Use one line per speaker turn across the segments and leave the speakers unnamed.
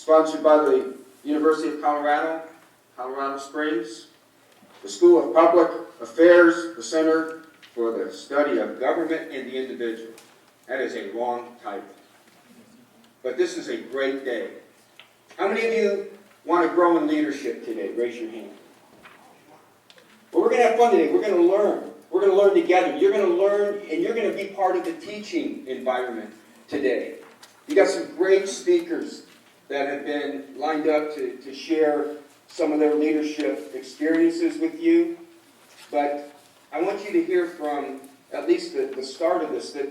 sponsored by the University of Colorado, Colorado Springs, the School of Public Affairs, the Center for the Study of Government and the Individual. That is a long title. But this is a great day. How many of you want to grow in leadership today? Raise your hand. Well, we're going to have fun today. We're going to learn. We're going to learn together. You're going to learn, and you're going to be part of the teaching environment today. You got some great speakers that have been lined up to share some of their leadership experiences with you. But I want you to hear from at least the start of this, that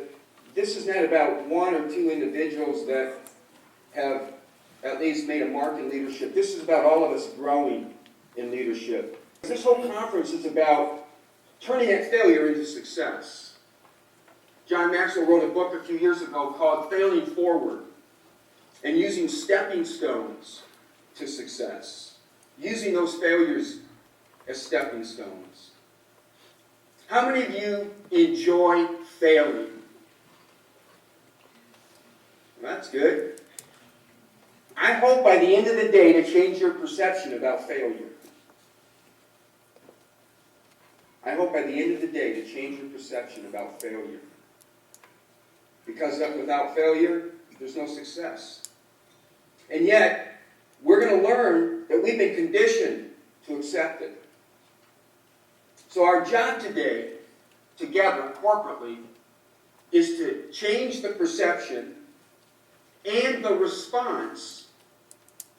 this is not about one or two individuals that have at least made a mark in leadership. This is about all of us growing in leadership. This whole conference is about turning that failure into success. John Maxwell wrote a book a few years ago called Failing Forward, and using stepping stones to success. Using those failures as stepping stones. How many of you enjoy failing? Well, that's good. I hope by the end of the day to change your perception about failure. I hope by the end of the day to change your perception about failure. Because without failure, there's no success. And yet, we're going to learn that we've been conditioned to accept it. So our job today, together, corporately, is to change the perception and the response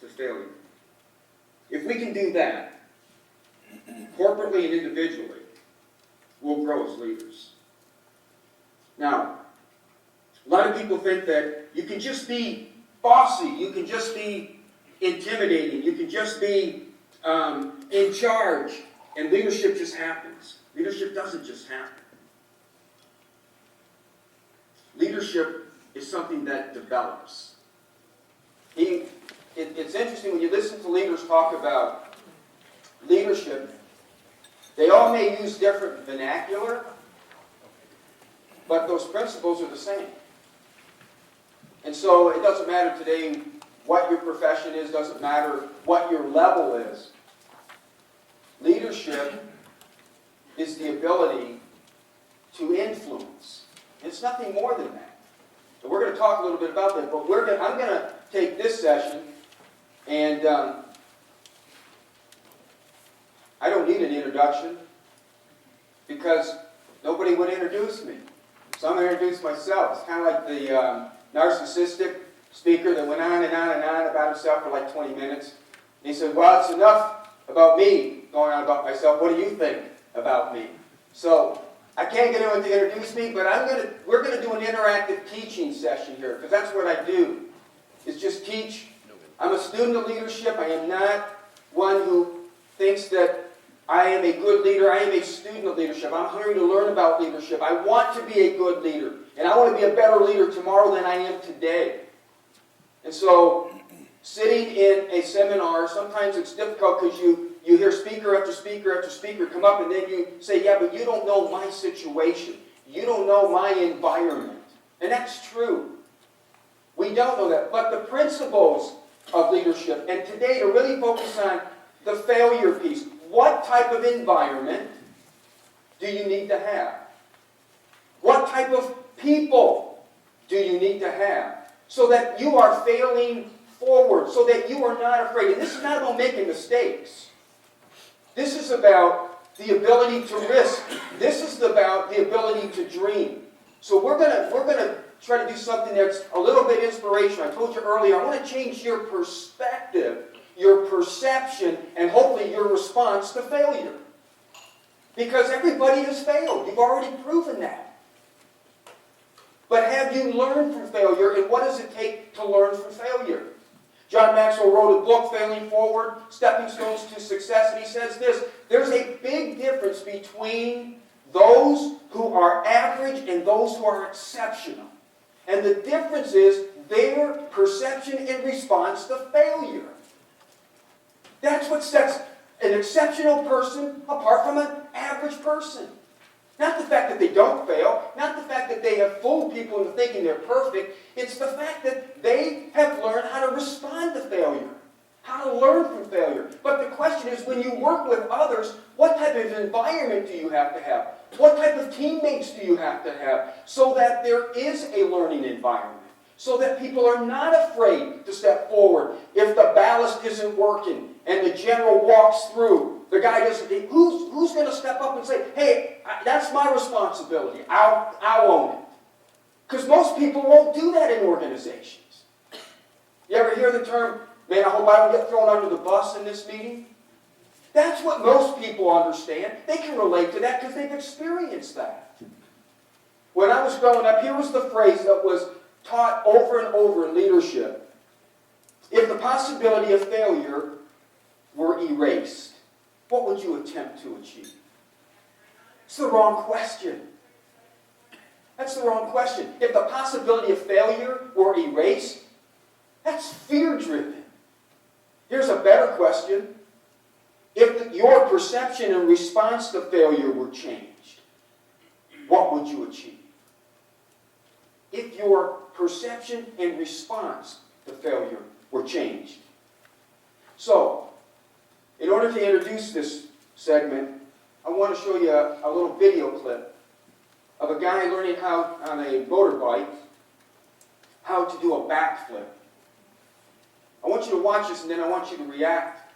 to failure. If we can do that, corporately and individually, we'll grow as leaders. Now, a lot of people think that you can just be bossy, you can just be intimidating, you can just be in charge, and leadership just happens. Leadership doesn't just happen. Leadership is something that develops. It's interesting when you listen to leaders talk about leadership, they all may use different vernacular, but those principles are the same. And so it doesn't matter today what your profession is, doesn't matter what your level is. Leadership is the ability to influence. It's nothing more than that. So we're going to talk a little bit about that, but I'm going to take this session, and I don't need an introduction because nobody would introduce me. So I'm going to introduce myself. It's kind of like the narcissistic speaker that went on and on and on about himself for like 20 minutes. And he said, well, it's enough about me going on about myself. What do you think about me? So I can't get anyone to introduce me, but we're going to do an interactive teaching session here, because that's what I do, is just teach. I'm a student of leadership. I am not one who thinks that I am a good leader. I am a student of leadership. I'm hungry to learn about leadership. I want to be a good leader. And I want to be a better leader tomorrow than I am today. And so, sitting in a seminar, sometimes it's difficult because you hear speaker after speaker after speaker come up, and then you say, yeah, but you don't know my situation. You don't know my environment. And that's true. We don't know that. But the principles of leadership, and today to really focus on the failure piece. What type of environment do you need to have? What type of people do you need to have so that you are failing forward, so that you are not afraid? And this is not about making mistakes. This is about the ability to risk. This is about the ability to dream. So we're gonna try to do something that's a little bit inspirational. I told you earlier, I want to change your perspective, your perception, and hopefully your response to failure. Because everybody has failed. You've already proven that. But have you learned from failure, and what does it take to learn from failure? John Maxwell wrote a book, Failing Forward, Stepping Stones to Success, and he says this: there's a big difference between those who are average and those who are exceptional. And the difference is their perception in response to failure. That's what sets an exceptional person apart from an average person. Not the fact that they don't fail, not the fact fact that they have fooled people into thinking they're perfect. It's the fact that they have learned how to respond to failure, how to learn from failure. But the question is, when you work with others, what type of environment do you have to have? What type of teammates do you have to have so that there is a learning environment? So that people are not afraid to step forward if the ballast isn't working and the general walks through. The guy doesn't, who's going to step up and say, hey, that's my responsibility. I'll own it. Because most people won't do that in organizations. You ever hear the term, man, I hope I don't get thrown under the bus in this meeting? That's what most people understand. They can relate to that because they've experienced that. When I was growing up, here was the phrase that was taught over and over in leadership. If the possibility of failure were erased, what would you attempt to achieve? It's the wrong question. That's the wrong question. If the possibility of failure were erased, that's fear-driven. Here's a better question. If your perception and response to failure were changed, what would you achieve? If your perception and response to failure were changed. So, in order to introduce this segment, I want to show you a little video clip of a guy learning how, on a motorbike, how to do a backflip. I want you to watch this and then I want you to react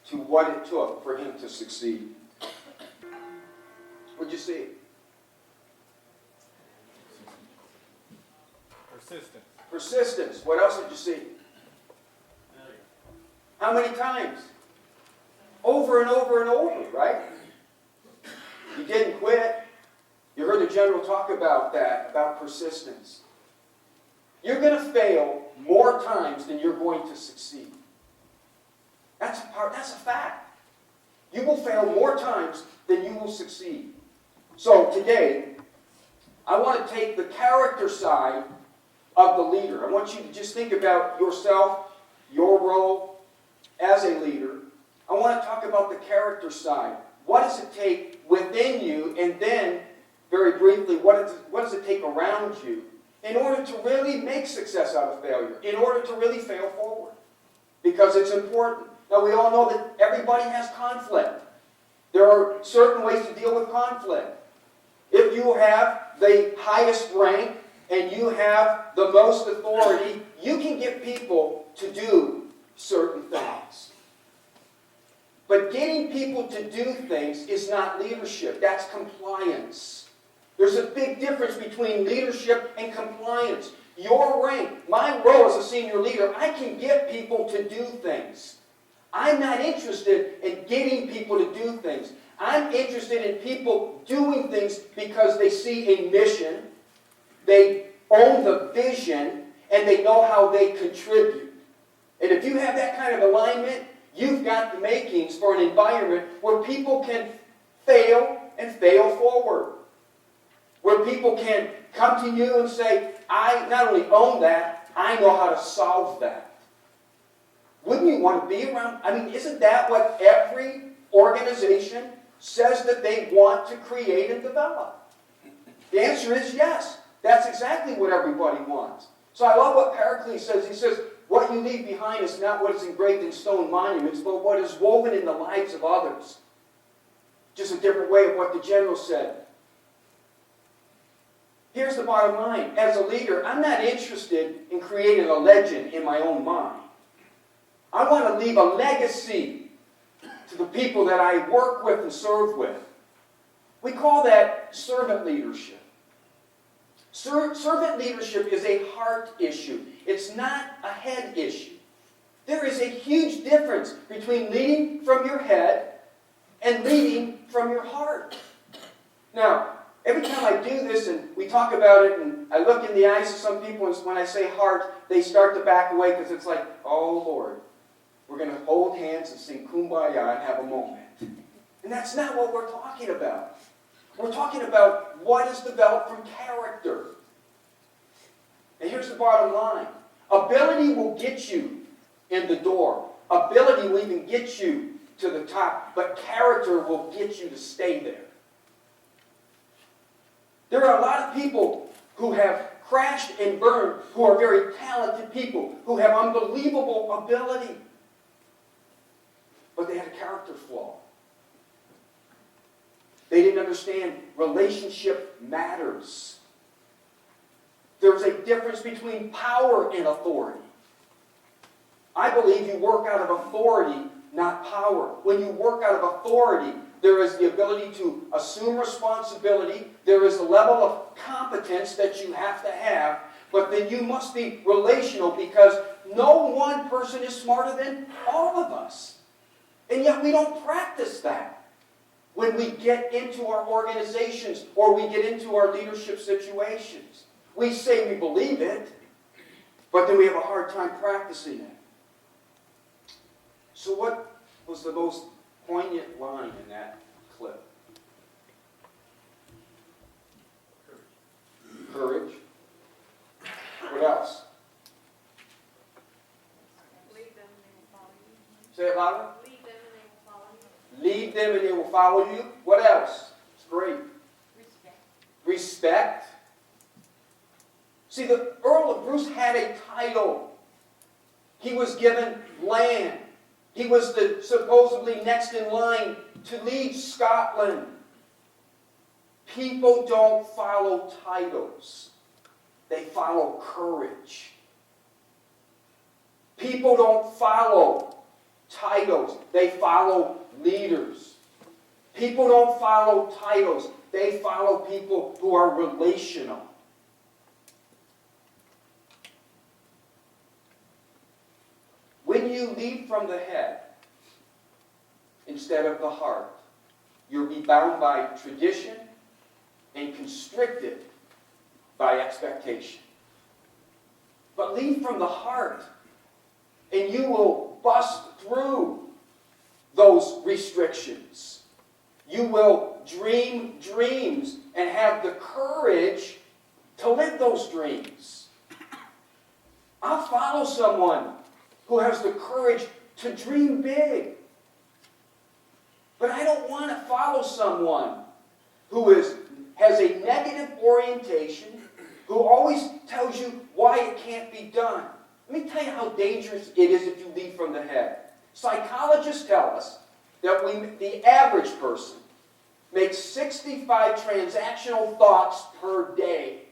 to what it took for him to succeed. What'd you see?
Persistence.
Persistence. What else did you see? How many times? Over and over and over, right? You didn't quit. You heard the general talk about that, about persistence. You're going to fail more times than you're going to succeed. That's a fact. You will fail more times than you will succeed. So today, I want to take the character side of the leader. I want you to just think about yourself, your role as a leader. I want to talk about the character side. What does it take within you? And then, very briefly, what does it take around you in order to really make success out of failure? In order to really fail forward? Because it's important. Now, we all know that everybody has conflict. There are certain ways to deal with conflict. If you have the highest rank and you have the most authority, you can get people to do certain things. But getting people to do things is not leadership. That's compliance. There's a big difference between leadership and compliance. Your rank, my role as a senior leader, I can get people to do things. I'm not interested in getting people to do things. I'm interested in people doing things because they see a mission, they own the vision, and they know how they contribute. And if you have that kind of alignment, you've got the makings for an environment where people can fail and fail forward. Where people can come to you and say, I not only own that, I know how to solve that. Wouldn't you want to be around? I mean, isn't that what every organization says that they want to create and develop? The answer is yes. That's exactly what everybody wants. So I love what Pericles says. He says, what you leave behind is not what is engraved in stone monuments, but what is woven in the lives of others. Just a different way of what the general said. Here's the bottom line. As a leader, I'm not interested in creating a legend in my own mind. I want to leave a legacy to the people that I work with and serve with. We call that servant leadership. Servant leadership is a heart issue. It's not a head issue. There is a huge difference between leading from your head and leading from your heart. Now, every time I do this and we talk about it and I look in the eyes of some people and when I say heart, they start to back away because it's like, oh Lord, we're going to hold hands and sing Kumbaya and have a moment. And that's not what we're talking about. We're talking about what is developed from character. And here's the bottom line. Ability will get you in the door. Ability will even get you to the top. But character will get you to stay there. There are a lot of people who have crashed and burned, who are very talented people, who have unbelievable ability. But they had a character flaw. They didn't understand relationship matters. There's a difference between power and authority. I believe you work out of authority, not power. When you work out of authority, there is the ability to assume responsibility. There is a level of competence that you have to have. But then you must be relational, because no one person is smarter than all of us. And yet we don't practice that when we get into our organizations or we get into our leadership situations. We say we believe it, but then we have a hard time practicing it. So what was the most poignant line in that clip? Courage. What else?
Lead them and they will follow you.
Say it louder.
Lead them and they will follow you.
Lead them and they will follow you. What else? It's great.
Respect.
Respect. See, the Earl of Bruce had a title. He was given land. He was the supposedly next in line to lead Scotland. People don't follow titles. They follow courage. People don't follow titles. They follow leaders. People don't follow titles. They follow people who are relational. When you lead from the head instead of the heart, you'll be bound by tradition and constricted by expectation. But lead from the heart, and you will bust through those restrictions. You will dream dreams and have the courage to live those dreams. I'll follow someone who has the courage to dream big. But I don't want to follow someone who has a negative orientation, who always tells you why it can't be done. Let me tell you how dangerous it is if you lead from the head. Psychologists tell us that the average person makes 65 transactional thoughts per day.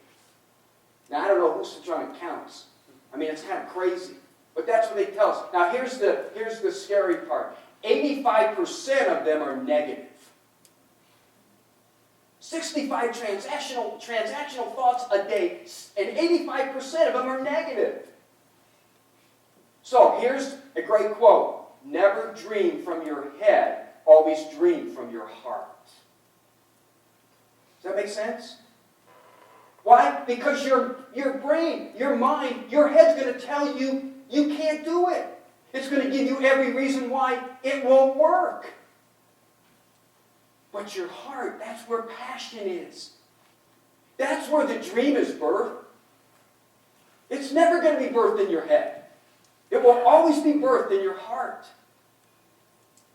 Now, I don't know who's trying to count. I mean, it's kind of crazy. But that's what they tell us. Now, here's the scary part. 85% of them are negative. 65 transactional thoughts a day, and 85% of them are negative. So, here's a great quote. Never dream from your head, always dream from your heart. Does that make sense? Why? Because your brain, your mind, your head's going to tell you you can't do it. It's going to give you every reason why it won't work. But your heart, that's where passion is. That's where the dream is birthed. It's never going to be birthed in your head. It will always be birthed in your heart.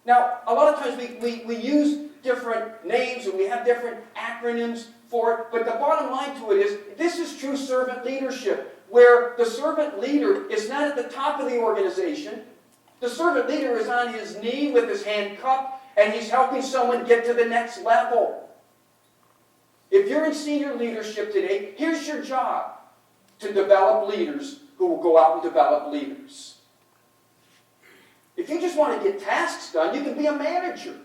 Now, a lot of times we use different names and we have different acronyms for it, but the bottom line to it is, this is true servant leadership, where the servant leader is not at the top of the organization. The servant leader is on his knee with his hand cupped, and he's helping someone get to the next level. If you're in senior leadership today, here's your job: to develop leaders who will go out and develop leaders. If you just want to get tasks done, you can be a manager.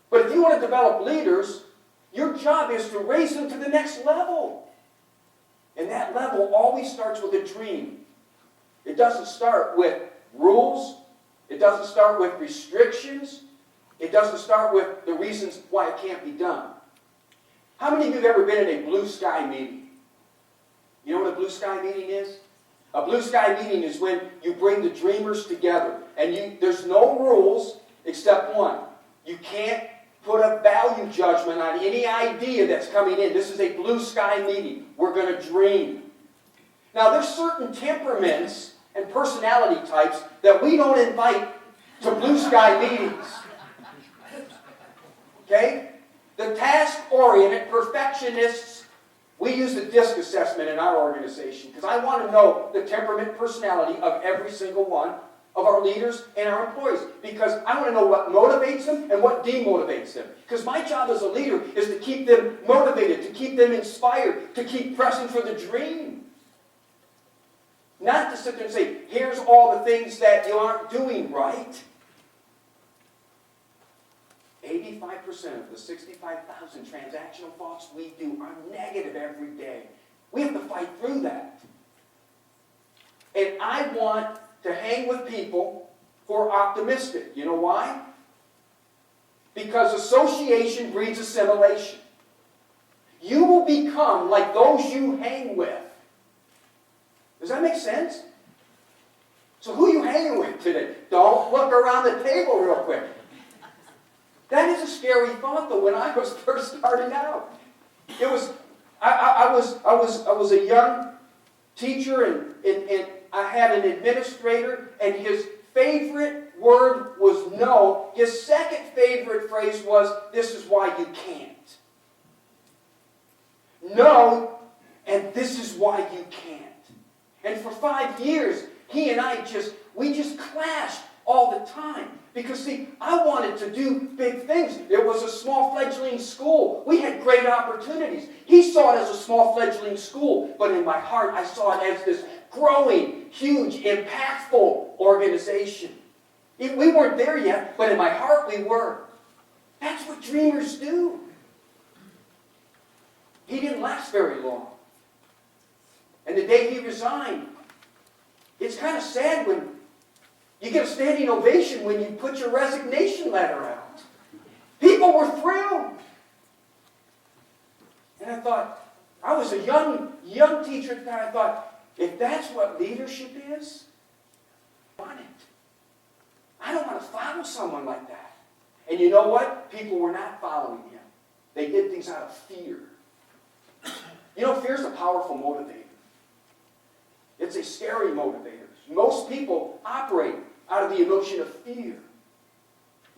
But if you want to develop leaders, your job is to raise them to the next level. And that level always starts with a dream. It doesn't start with rules. It doesn't start with restrictions. It doesn't start with the reasons why it can't be done. How many of you have ever been in a blue sky meeting? You know what a blue sky meeting is? A blue sky meeting is when you bring the dreamers together. And there's no rules except one. You can't put a value judgment on any idea that's coming in. This is a blue sky meeting. We're going to dream. Now, there's certain temperaments and personality types that we don't invite to blue sky meetings. Okay? The task-oriented perfectionists, we use the DISC assessment in our organization because I want to know the temperament and personality of every single one of our leaders and our employees, because I want to know what motivates them and what demotivates them. Because my job as a leader is to keep them motivated, to keep them inspired, to keep pressing for the dream. Not to sit there and say, here's all the things that you aren't doing right. 85% of the 65,000 transactional thoughts we do are negative every day. We have to fight through that. And I want to hang with people who are optimistic. You know why? Because association breeds assimilation. You will become like those you hang with. Does that make sense? So who are you hanging with today? Don't look around the table real quick. That is a scary thought, though. When I was first starting out, it was I was a young teacher, and I had an administrator, and his favorite word was no. His second favorite phrase was, "This is why you can't." No, and this is why you can't. And for 5 years, he and I just clashed all the time. Because, see, I wanted to do big things. It was a small fledgling school. We had great opportunities. He saw it as a small fledgling school, but in my heart, I saw it as this growing, huge, impactful organization. We weren't there yet, but in my heart, we were. That's what dreamers do. He didn't last very long. And the day he resigned, it's kind of sad when you get a standing ovation when you put your resignation letter out. People were thrilled. And I thought, I was a young teacher at the time. I thought, if that's what leadership is, I want it. I don't want to follow someone like that. And you know what? People were not following him. They did things out of fear. You know, fear is a powerful motivator. It's a scary motivator. Most people operate out of the emotion of fear,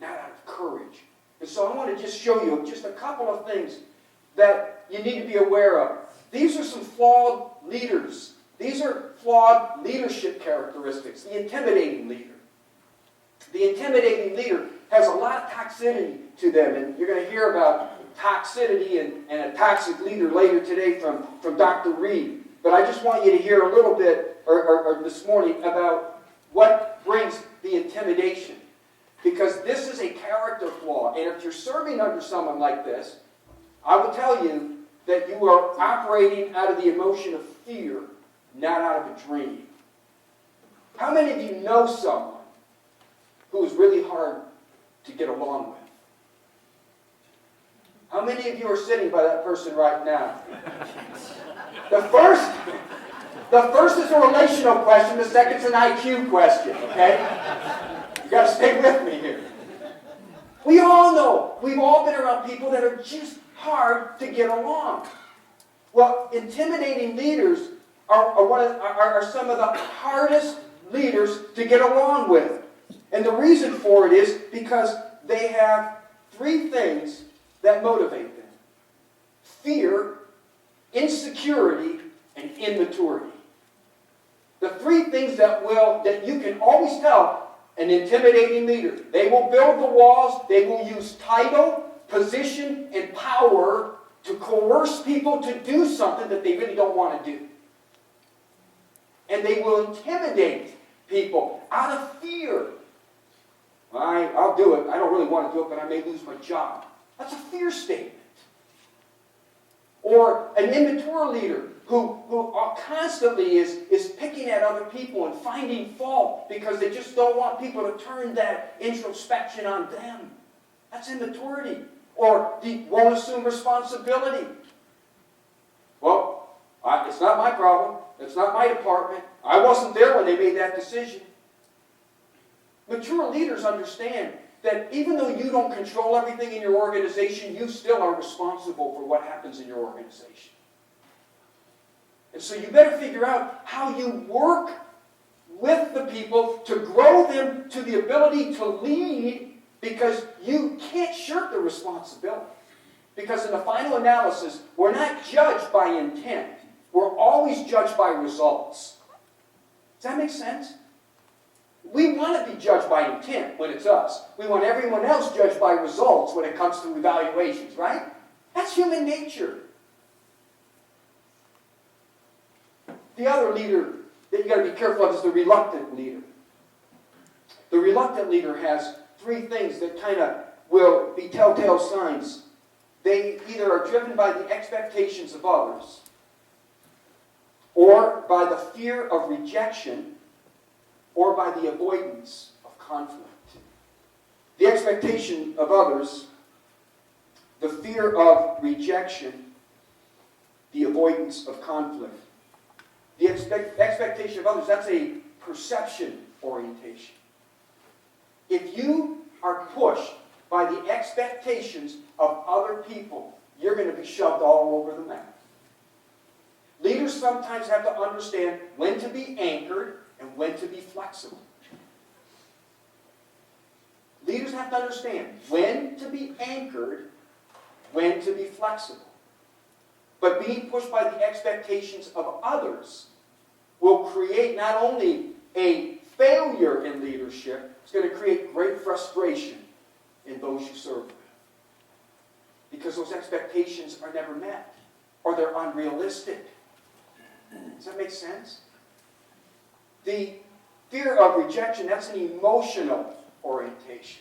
not out of courage. And so I want to just show you just a couple of things that you need to be aware of. These are some flawed leaders. These are flawed leadership characteristics. The intimidating leader. The intimidating leader has a lot of toxicity to them, and you're going to hear about toxicity and a toxic leader later today from Dr. Reed. But I just want you to hear a little bit, or this morning, about what brings the intimidation. Because this is a character flaw. And if you're serving under someone like this, I will tell you that you are operating out of the emotion of fear, not out of a dream. How many of you know someone who is really hard to get along with? How many of you are sitting by that person right now? The first is a relational question. The second's an IQ question, okay? You got to stay with me here. We all know. We've all been around people that are just hard to get along. Well, intimidating leaders are some of the hardest leaders to get along with. And the reason for it is because they have three things that motivate them: fear, insecurity, and immaturity. The three things that you can always tell an intimidating leader. They will build the walls. They will use title, position, and power to coerce people to do something that they really don't want to do. And they will intimidate people out of fear. I'll do it. I don't really want to do it, but I may lose my job. That's a fear statement. Or an immature leader who constantly is picking at other people and finding fault because they just don't want people to turn that introspection on them. That's immaturity. Or won't assume responsibility. Well, it's not my problem. It's not my department. I wasn't there when they made that decision. Mature leaders understand that even though you don't control everything in your organization, you still are responsible for what happens in your organization. And so you better figure out how you work with the people to grow them to the ability to lead, because you can't shirk the responsibility.
Because in the final analysis, we're not judged by intent. We're always judged by results. Does that make sense? We want to be judged by intent when it's us. We want everyone else judged by results when it comes to evaluations, right? That's human nature. The other leader that you got to be careful of is the reluctant leader. The reluctant leader has three things that kind of will be telltale signs. They either are driven by the expectations of others, or by the fear of rejection, or by the avoidance of conflict. The expectation of others, the fear of rejection, the avoidance of conflict. The expectation of others, that's a perception orientation. If you are pushed by the expectations of other people, you're going to be shoved all over the map. Leaders sometimes have to understand when to be anchored and when to be flexible. Leaders have to understand when to be anchored, when to be flexible. But being pushed by the expectations of others will create not only a failure in leadership, it's going to create great frustration in those you serve with. Because those expectations are never met, or they're unrealistic. Does that make sense? The fear of rejection, that's an emotional orientation.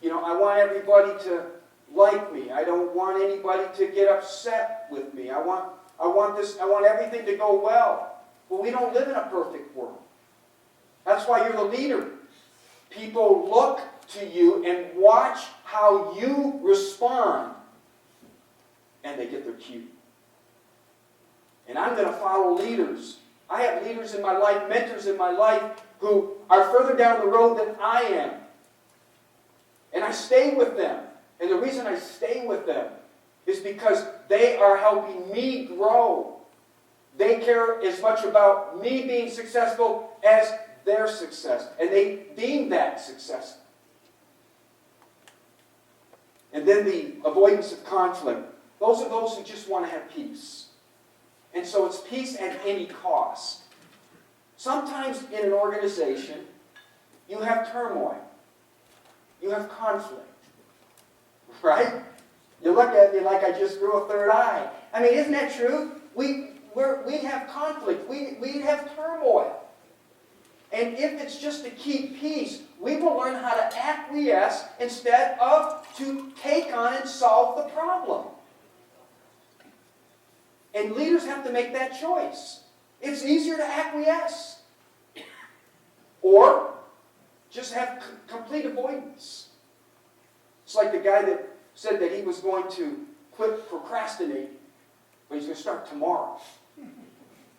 You know, I want everybody to like me. I don't want anybody to get upset with me. I want everything to go well. Well, we don't live in a perfect world. That's why you're the leader. People look to you and watch how you respond, and they get their cue. And I'm going to follow leaders. I have leaders in my life, mentors in my life, who are further down the road than I am. And I stay with them. And the reason I stay with them is because they are helping me grow. They care as much about me being successful as their success. And they deem that successful. And then the avoidance of conflict. Those are those who just want to have peace. And so it's peace at any cost. Sometimes in an organization, you have turmoil. You have conflict. Right? You look at me like I just grew a third eye. I mean, isn't that true? We have conflict. We have turmoil. And if it's just to keep peace, we will learn how to acquiesce instead of to take on and solve the problem. And leaders have to make that choice. It's easier to acquiesce. Or just have complete avoidance. It's like the guy that said that he was going to quit procrastinating, but he's going to start tomorrow.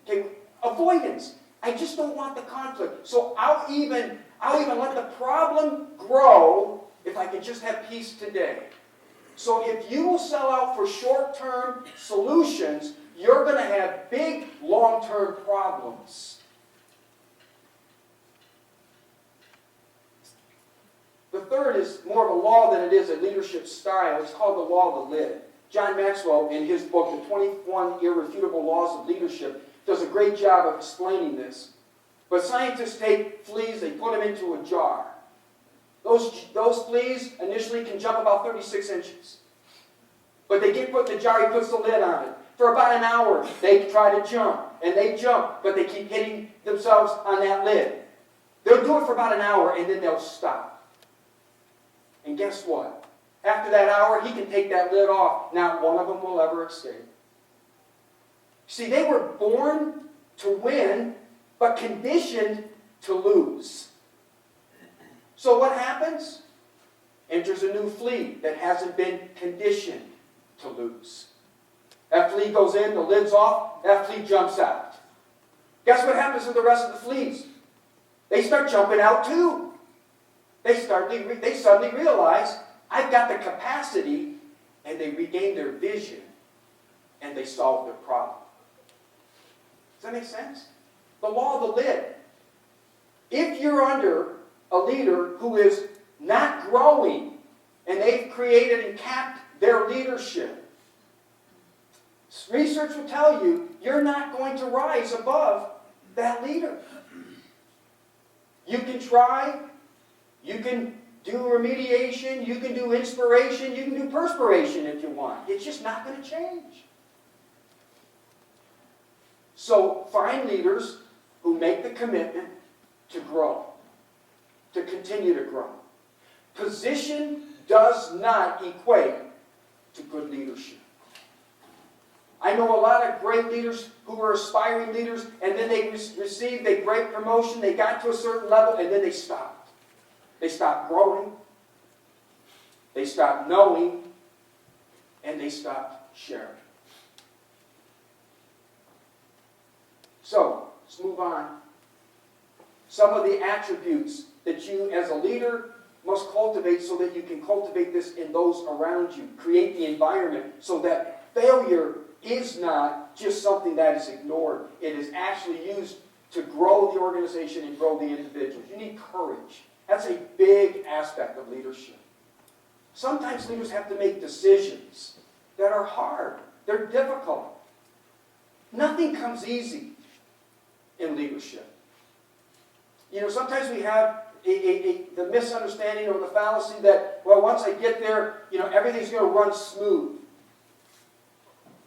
Okay, avoidance. I just don't want the conflict. So I'll even let the problem grow if I can just have peace today. So if you will sell out for short-term solutions, you're going to have big, long-term problems. The third is more of a law than it is a leadership style. It's called the law of the lid. John Maxwell, in his book, The 21 Irrefutable Laws of Leadership, does a great job of explaining this. But scientists take fleas, they put them into a jar. Those fleas initially can jump about 36 inches. But they get put in the jar, he puts the lid on it. For about an hour, they try to jump. And they jump, but they keep hitting themselves on that lid. They'll do it for about an hour, and then they'll stop. And guess what? After that hour, he can take that lid off. Not one of them will ever escape. See, they were born to win, but conditioned to lose. So what happens? Enters a new flea that hasn't been conditioned to lose. That flea goes in, the lid's off, that flea jumps out. Guess what happens to the rest of the fleas? They start jumping out too. They suddenly realize, I've got the capacity, and they regain their vision, and they solve their problem. Does that make sense? The law of the lid. If you're under a leader who is not growing, and they've created and capped their leadership. Research will tell you, you're not going to rise above that leader. You can try, you can do remediation, you can do inspiration, you can do perspiration if you want. It's just not going to change. So find leaders who make the commitment to grow, to continue to grow. Position does not equate to good leadership. I know a lot of great leaders who were aspiring leaders, and then they received a great promotion, they got to a certain level, and then they stopped. They stopped growing, they stopped knowing, and they stopped sharing. So, let's move on. Some of the attributes that you as a leader must cultivate so that you can cultivate this in those around you. Create the environment so that failure is not just something that is ignored. It is actually used to grow the organization and grow the individuals. You need courage. That's a big aspect of leadership. Sometimes leaders have to make decisions that are hard. They're difficult. Nothing comes easy in leadership. You know, sometimes we have the misunderstanding or the fallacy that, well, once I get there, you know, everything's going to run smooth.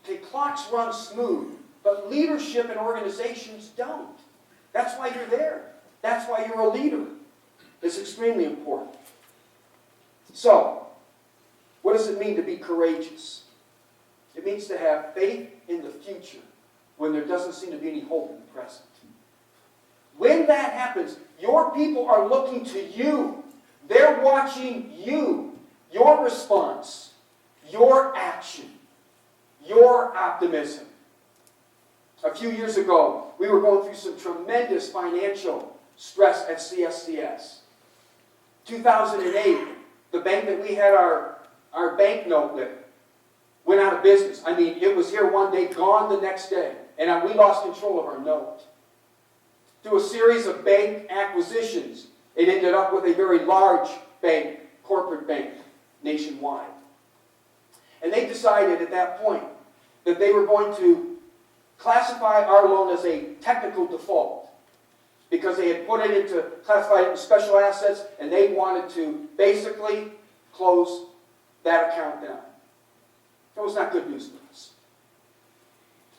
Okay, clocks run smooth, but leadership and organizations don't. That's why you're there. That's why you're a leader. It's extremely important. So, what does it mean to be courageous? It means to have faith in the future when there doesn't seem to be any hope in the present. When that happens, your people are looking to you. They're watching you, your response, your action, your optimism. A few years ago, we were going through some tremendous financial stress at CSCS. 2008, the bank that we had our banknote with went out of business. I mean, it was here one day, gone the next day. And we lost control of our note. Through a series of bank acquisitions, it ended up with a very large bank, corporate bank, nationwide. And they decided at that point that they were going to classify our loan as a technical default because they had classified it in special assets, and they wanted to basically close that account down. That was not good news for us.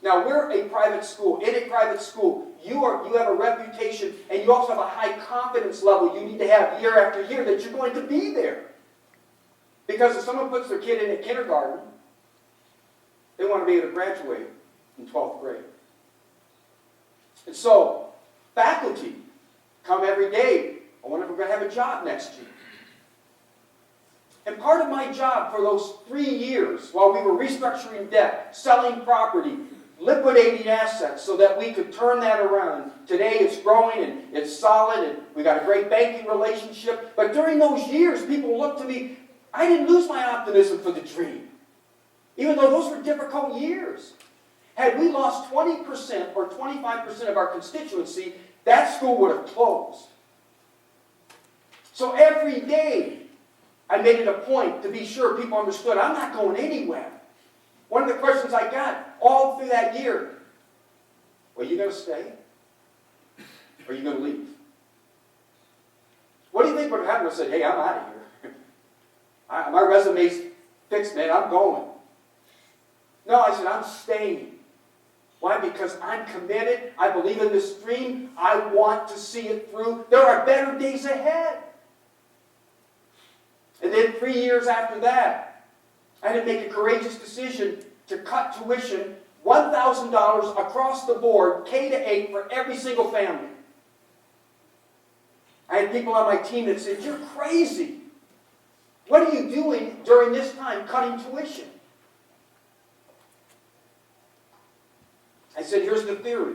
Now, we're a private school. In a private school, you have a reputation, and you also have a high confidence level you need to have year after year that you're going to be there. Because if someone puts their kid in a kindergarten, they want to be able to graduate in 12th grade. And so, faculty come every day. I wonder if we're going to have a job next year. And part of my job for those 3 years, while we were restructuring debt, selling property, liquidating assets so that we could turn that around. Today it's growing and it's solid and we got a great banking relationship. But during those years, people looked to me. I didn't lose my optimism for the dream. Even though those were difficult years. Had we lost 20% or 25% of our constituency, that school would have closed. So every day, I made it a point to be sure people understood I'm not going anywhere. One of the questions I got all through that year, well, are you going to stay? Or are you going to leave? What do you think would have happened if I said, hey, I'm out of here. My resume's fixed, man, I'm going. No, I said, I'm staying. Why? Because I'm committed. I believe in this dream. I want to see it through. There are better days ahead. And then 3 years after that, I had to make a courageous decision to cut tuition $1,000 across the board, K to 8, for every single family. I had people on my team that said, you're crazy. What are you doing during this time cutting tuition? I said, here's the theory.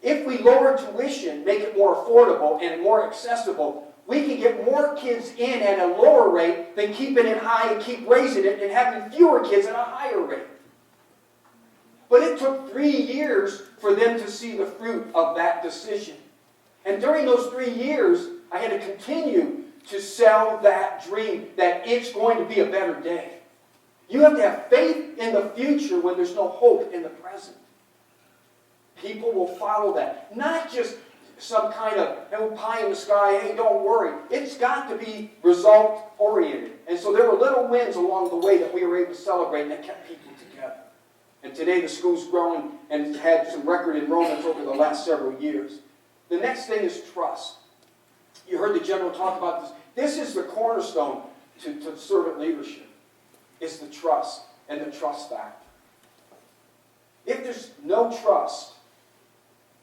If we lower tuition, make it more affordable and more accessible, we can get more kids in at a lower rate than keeping it high and keep raising it and having fewer kids at a higher rate. But it took 3 years for them to see the fruit of that decision. And during those 3 years, I had to continue to sell that dream that it's going to be a better day. You have to have faith in the future when there's no hope in the present. People will follow that. Not just some kind of pie in the sky, hey, don't worry. It's got to be result-oriented. And so there were little wins along the way that we were able to celebrate and that kept people together. And today the school's growing and it's had some record enrollments over the last several years. The next thing is trust. You heard the general talk about this. This is the cornerstone to servant leadership, is the trust and the trust factor. If there's no trust,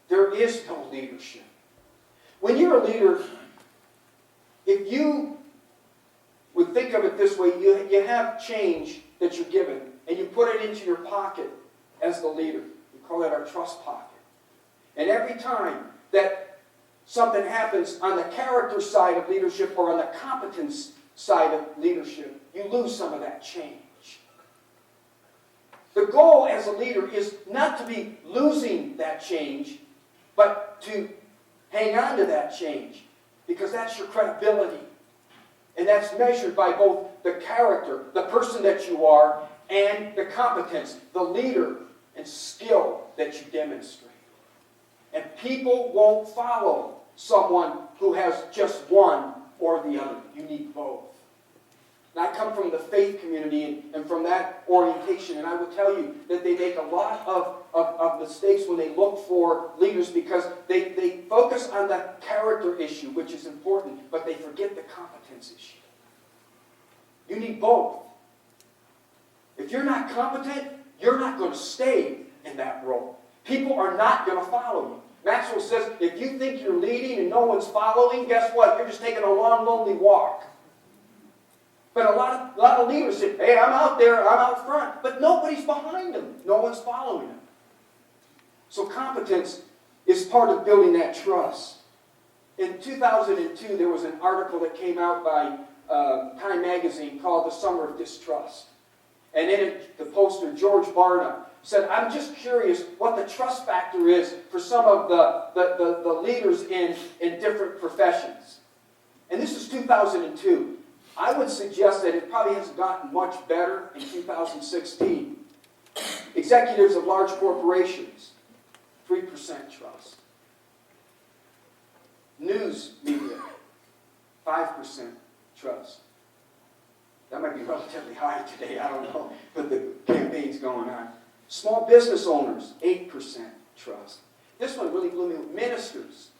there is no leadership. When you're a leader, if you would think of it this way, you have change that you're given, and you put it into your pocket as the leader. We call that our trust pocket. And every time that something happens on the character side of leadership or on the competence side of leadership, you lose some of that change. The goal as a leader is not to be losing that change, but to hang on to that change, because that's your credibility. And that's measured by both the character, the person that you are, and the competence, the leader and skill that you demonstrate. And people won't follow someone who has just one or the other. You need both. And I come from the faith community and from that orientation, and I will tell you that they make a lot of mistakes when they look for leaders because they focus on the character issue, which is important, but they forget the competence issue. You need both. If you're not competent, you're not going to stay in that role. People are not going to follow you. Maxwell says, if you think you're leading and no one's following, guess what? You're just taking a long, lonely walk. But a lot of leaders say, hey, I'm out there, I'm out front. But nobody's behind them. No one's following them. So competence is part of building that trust. In 2002, there was an article that came out by Time Magazine called The Summer of Distrust. And in it, the poster, George Barna, said, I'm just curious what the trust factor is for some of the leaders in different professions. And this is 2002. I would suggest that it probably hasn't gotten much better in 2016. Executives of large corporations, 3% trust. News media, 5% trust. That might be relatively high today, I don't know, but the campaign's going on. Small business owners, 8% trust. This one really blew me away. Ministers,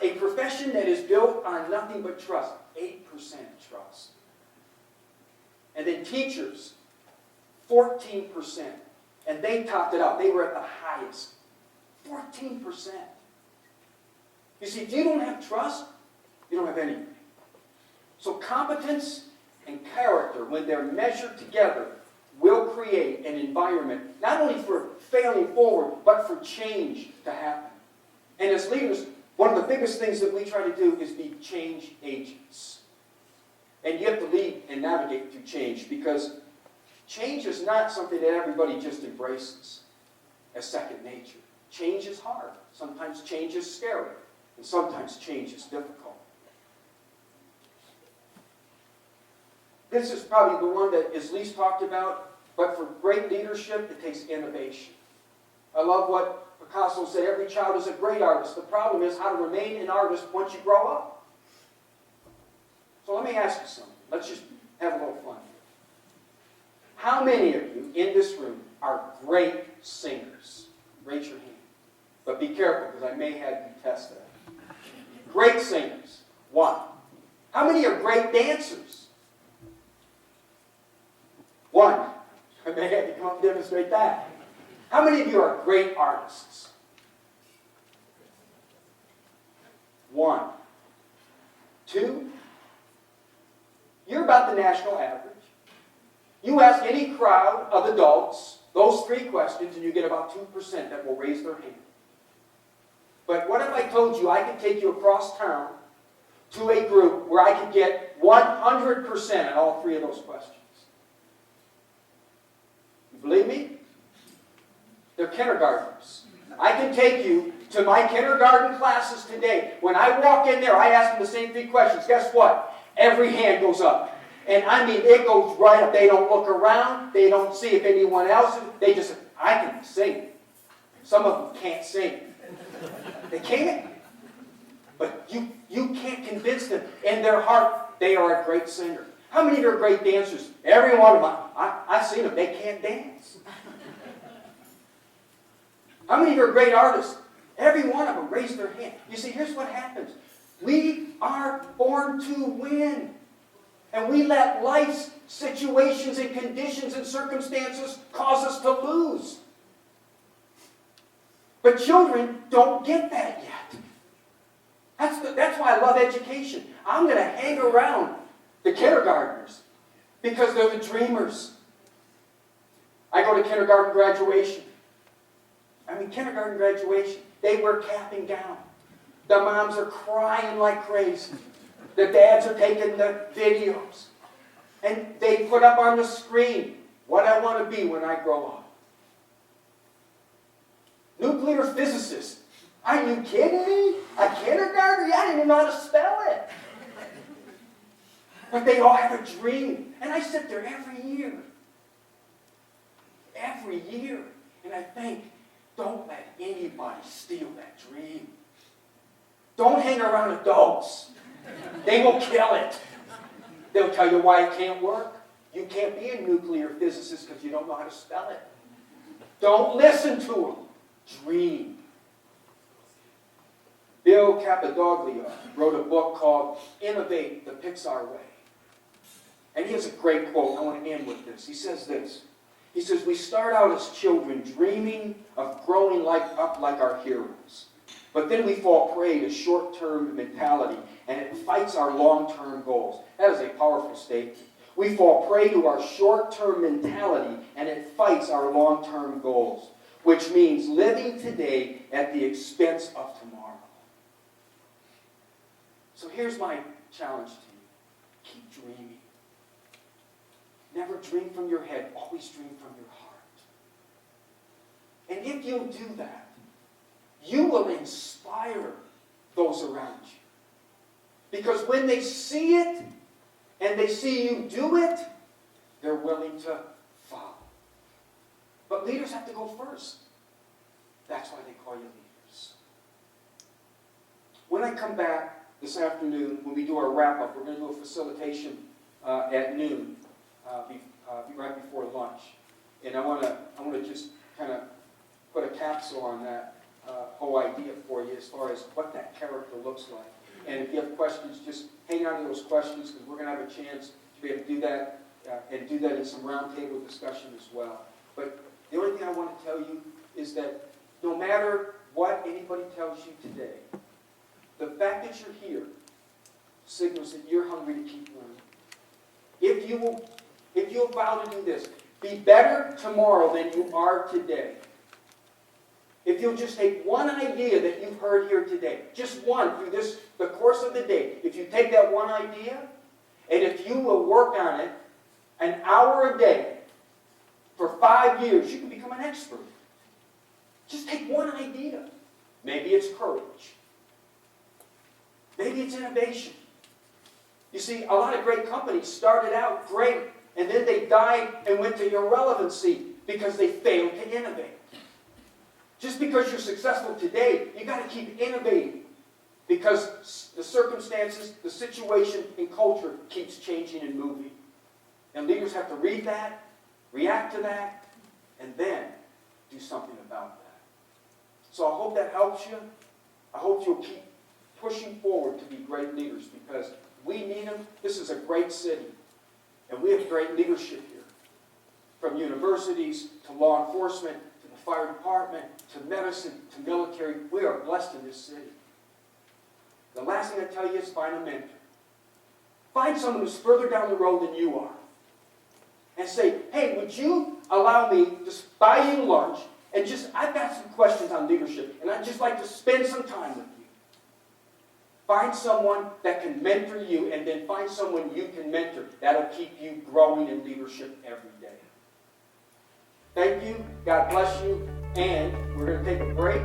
a profession that is built on nothing but trust, 8% trust. And then teachers, 14%. And they topped it out. They were at the highest. 14%. You see, if you don't have trust, you don't have anything. So competence and character, when they're measured together, will create an environment, not only for failing forward, but for change to happen. And as leaders, one of the biggest things that we try to do is be change agents. And you have to lead and navigate through change, because change is not something that everybody just embraces as second nature. Change is hard. Sometimes change is scary. And sometimes change is difficult. This is probably the one that is least talked about, but for great leadership, it takes innovation. I love what Picasso said, every child is a great artist. The problem is how to remain an artist once you grow up. So let me ask you something. Let's just have a little fun here. How many of you in this room are great singers? Raise your hand. But be careful, because I may have you test that. Great singers. 1. How many are great dancers? 1. I may have you come up and demonstrate that. How many of you are great artists? 1. 2. You're about the national average. You ask any crowd of adults those 3 questions, and you get about 2% that will raise their hand. But what if I told you I could take you across town to a group where I could get 100% on all 3 of those questions? You believe me? They're kindergartners. I can take you to my kindergarten classes today. When I walk in there, I ask them the same 3 questions. Guess what? every hand goes up. And I mean, it goes right up. They don't look around. They don't see if anyone else is. They just, I can sing. Some of them can't sing. They can't. But you can't convince them. In their heart, they are a great singer. How many of you are great dancers? Every one of them. I've seen them. They can't dance. How many of you are great artists? Every one of them raise their hand. You see, here's what happens. We are born to win. And we let life's situations and conditions and circumstances cause us to lose. But children don't get that yet. That's why I love education. I'm going to hang around the kindergartners because they're the dreamers. I go to kindergarten graduation. Kindergarten graduation, they wear cap and gown. The moms are crying like crazy. The dads are taking the videos. And they put up on the screen what I want to be when I grow up. Nuclear physicist. Are you kidding me? A kindergartner? I didn't even know how to spell it. But they all have a dream. And I sit there every year. Every year. And I think, don't let anybody steal that dream. Don't hang around adults. They will kill it. They'll tell you why it can't work. You can't be a nuclear physicist because you don't know how to spell it. Don't listen to them. Dream. Bill Cappadoglio wrote a book called Innovate the Pixar Way. And he has a great quote. I want to end with this. He says this. He says, we start out as children dreaming of growing up like our heroes. But then we fall prey to short-term mentality, and it fights our long-term goals. That is a powerful statement. We fall prey to our short-term mentality, and it fights our long-term goals, which means living today at the expense of tomorrow. So here's my challenge to you. Keep dreaming. Never dream from your head. Always dream from your heart. And if you'll do that, you will inspire those around you. Because when they see it, and they see you do it, they're willing to follow. But leaders have to go first. That's why they call you leaders. When I come back this afternoon, when we do our wrap-up, we're going to do a facilitation at noon, right before lunch. And I want to just kind of put a capsule on that whole idea for you as far as what that character looks like. And if you have questions, just hang on to those questions because we're going to have a chance to be able to do that and do that in some roundtable discussion as well. But the only thing I want to tell you is that no matter what anybody tells you today, the fact that you're here signals that you're hungry to keep learning. If you'll vow to do this, be better tomorrow than you are today. If you'll just take one idea that you've heard here today, just one through the course of the day, if you take that one idea, and if you will work on it an hour a day for 5 years, you can become an expert. Just take one idea. Maybe it's courage. Maybe it's innovation. You see, a lot of great companies started out great, and then they died and went to irrelevancy because they failed to innovate. Just because you're successful today, you got to keep innovating because the circumstances, the situation, and culture keeps changing and moving. And leaders have to read that, react to that, and then do something about that. So I hope that helps you. I hope you'll keep pushing forward to be great leaders because we need them. This is a great city, and we have great leadership here. From universities to law enforcement, to the fire department, to medicine, to military, we are blessed in this city. The last thing I tell you is find a mentor. Find someone who's further down the road than you are. And say, hey, would you allow me to buy you lunch and I've got some questions on leadership, and I'd just like to spend some time with you. Find someone that can mentor you, and then find someone you can mentor. That'll keep you growing in leadership every day. Thank you. God bless you. And we're going to take a break.